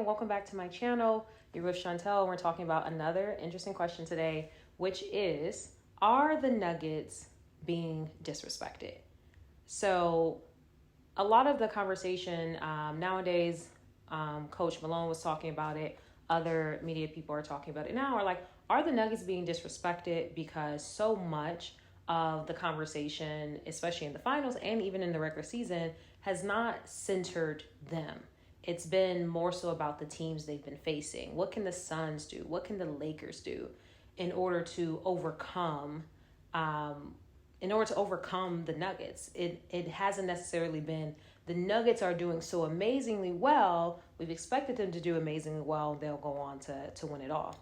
and welcome back to my channel. You're with Shantell. We're talking about another interesting question today, which is, are the Nuggets being disrespected? So a lot of the conversation nowadays, Coach Malone was talking about it. Other media people are talking about it now. Are the Nuggets being disrespected because so much of the conversation, especially in the finals and even in the regular season, has not centered them. It's been more so about the teams they've been facing. What can the Suns do? What can the Lakers do in order to overcome the Nuggets? It hasn't necessarily been the Nuggets are doing so amazingly well. We've expected them to do amazingly well. They'll go on to win it all.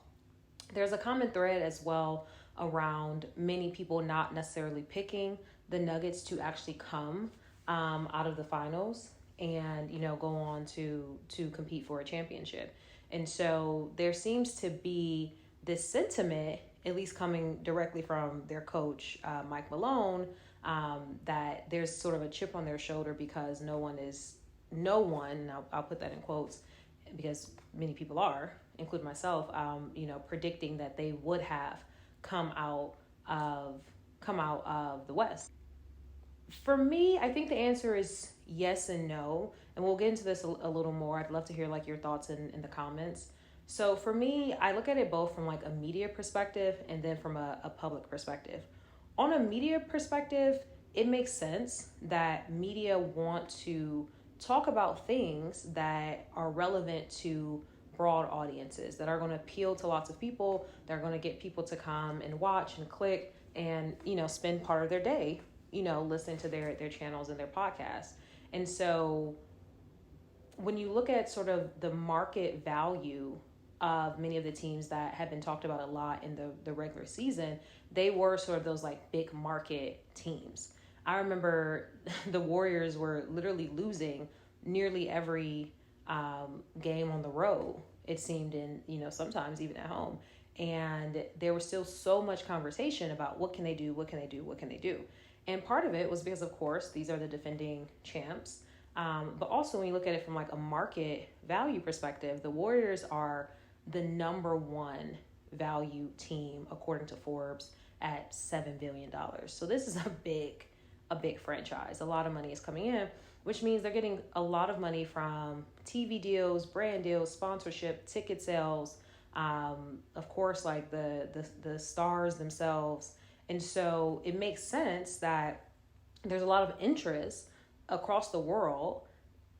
There's a common thread as well around many people not necessarily picking the Nuggets to actually come out of the finals and go on to compete for a championship. And so there seems to be this sentiment, at least coming directly from their coach, Mike Malone, that there's sort of a chip on their shoulder because no one, I'll put that in quotes because many people are, including myself, predicting that they would have come out of the West. For me, I think the answer is yes and no, and we'll get into this a little more. I'd love to hear your thoughts in the comments. So for me, I look at it both from a media perspective and then from a public perspective. On a media perspective, it makes sense that media want to talk about things that are relevant to broad audiences, that are going to appeal to lots of people, that are going to get people to come and watch and click and spend part of their day listening to their channels and their podcasts. And so when you look at sort of the market value of many of the teams that have been talked about a lot in the regular season, they were sort of those big market teams. I remember the Warriors were literally losing nearly every game on the road, it seemed, in sometimes even at home. And there was still so much conversation about what can they do. And part of it was because, of course, these are the defending champs. But also when you look at it from a market value perspective, the Warriors are the number one value team according to Forbes at $7 billion. So this is a big franchise. A lot of money is coming in, which means they're getting a lot of money from TV deals, brand deals, sponsorship, ticket sales, of course, the stars themselves. And so it makes sense that there's a lot of interest across the world,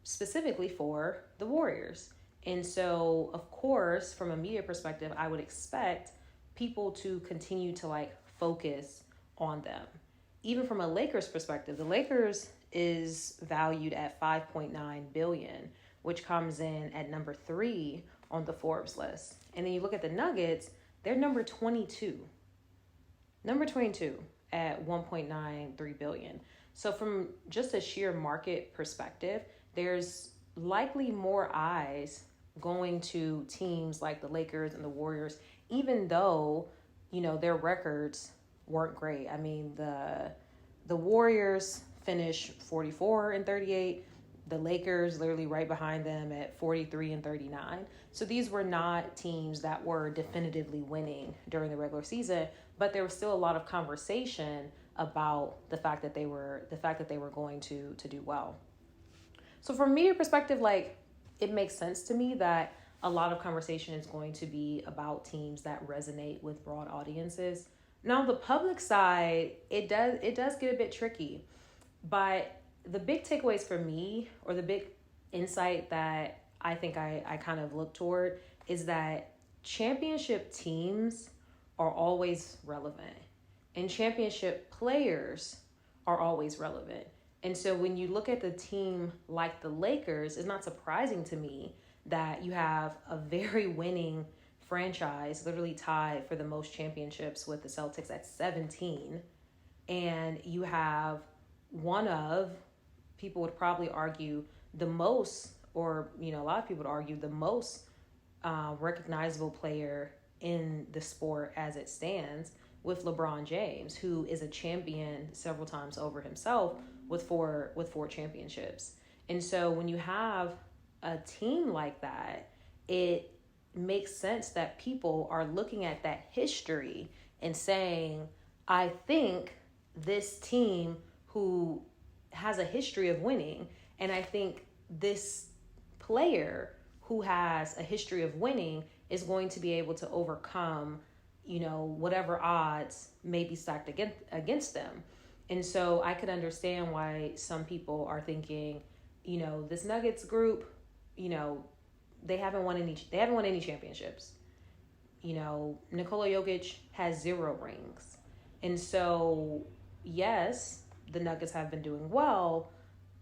specifically for the Warriors. And so, of course, from a media perspective, I would expect people to continue to focus on them. Even from a Lakers perspective, the Lakers is valued at $5.9 billion, which comes in at number 3 on the Forbes list. And then you look at the Nuggets, they're number 22 at $1.93 billion. So from just a sheer market perspective, there's likely more eyes going to teams like the Lakers and the Warriors, even though, their records weren't great. I mean, the Warriors finished 44-38. The Lakers literally right behind them at 43-39. So these were not teams that were definitively winning during the regular season, but there was still a lot of conversation about the fact that they were going to do well. So from a media perspective, it makes sense to me that a lot of conversation is going to be about teams that resonate with broad audiences. Now, the public side, it does get a bit tricky, but the big takeaways for me, or the big insight that I think I kind of look toward, is that championship teams are always relevant and championship players are always relevant. And so when you look at the team like the Lakers, it's not surprising to me that you have a very winning franchise, literally tied for the most championships with the Celtics at 17. And you have one of, people would probably argue, the most, or a lot of people would argue the most recognizable player in the sport as it stands, with LeBron James, who is a champion several times over himself with four championships. And so when you have a team like that, it makes sense that people are looking at that history and saying, I think this team who has a history of winning, and I think this player who has a history of winning is going to be able to overcome, whatever odds may be stacked against them. And so I could understand why some people are thinking, this Nuggets group, they haven't won any championships. Nikola Jokic has 0 rings. And so, yes, the Nuggets have been doing well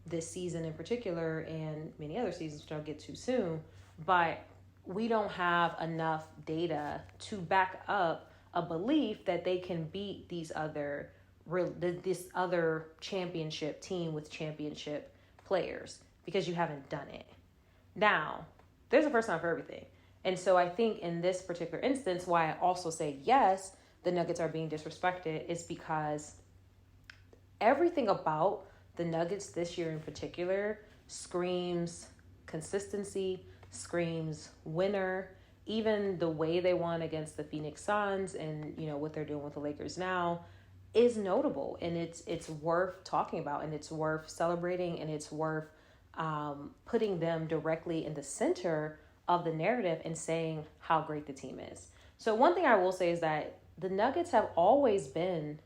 this season in particular and many other seasons, which I'll get to soon. But we don't have enough data to back up a belief that they can beat this other championship team with championship players, because you haven't done it. Now, there's a first time for everything. And so I think in this particular instance, why I also say yes, the Nuggets are being disrespected, is because everything about the Nuggets this year in particular screams consistency, screams winner. Even the way they won against the Phoenix Suns and, what they're doing with the Lakers now is notable, and it's worth talking about, and it's worth celebrating, and it's worth putting them directly in the center of the narrative and saying how great the team is. So one thing I will say is that the Nuggets have always been,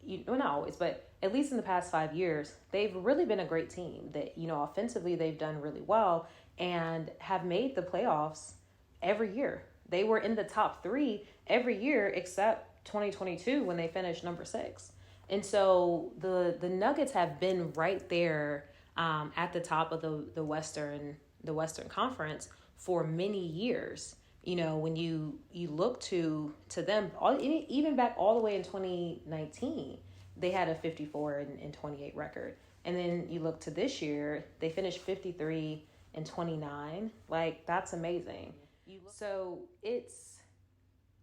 not always, but at least in the past 5 years, they've really been a great team. That, offensively, they've done really well and have made the playoffs every year. They were in the top 3 every year except 2022 when they finished number 6. And so the Nuggets have been right there at the top of the Western Conference for many years. When you look to them, even back all the way in 2019, they had a 54 and 28 record. And then you look to this year, they finished 53 and 29. Like, that's amazing. So it's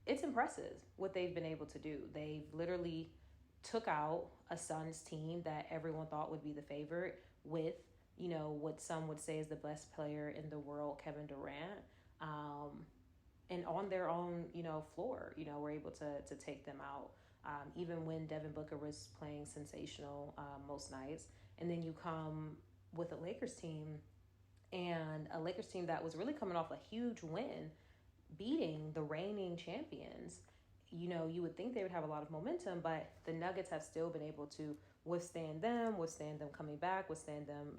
impressive what they've been able to do. They've literally took out a Suns team that everyone thought would be the favorite with, what some would say is the best player in the world, Kevin Durant. And on their own, floor, were able to take them out. Even when Devin Booker was playing sensational most nights. And then you come with a Lakers team, and a Lakers team that was really coming off a huge win, beating the reigning champions. You would think they would have a lot of momentum, but the Nuggets have still been able to withstand them coming back, withstand them,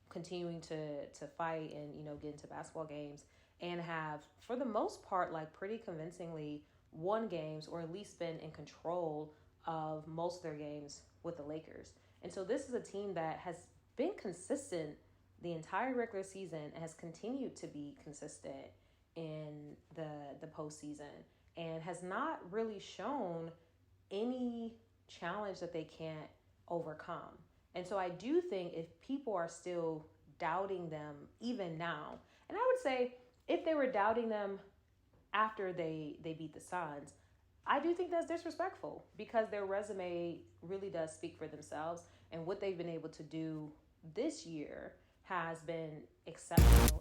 continuing to fight and, get into basketball games, and have, for the most part, like pretty convincingly won games, or at least been in control of most of their games with the Lakers. And so this is a team that has been consistent the entire regular season and has continued to be consistent in the postseason, and has not really shown any challenge that they can't overcome. And so I do think if people are still doubting them even now, and I would say if they were doubting them after they beat the Suns, I do think that's disrespectful, because their resume really does speak for themselves, and what they've been able to do this year has been exceptional.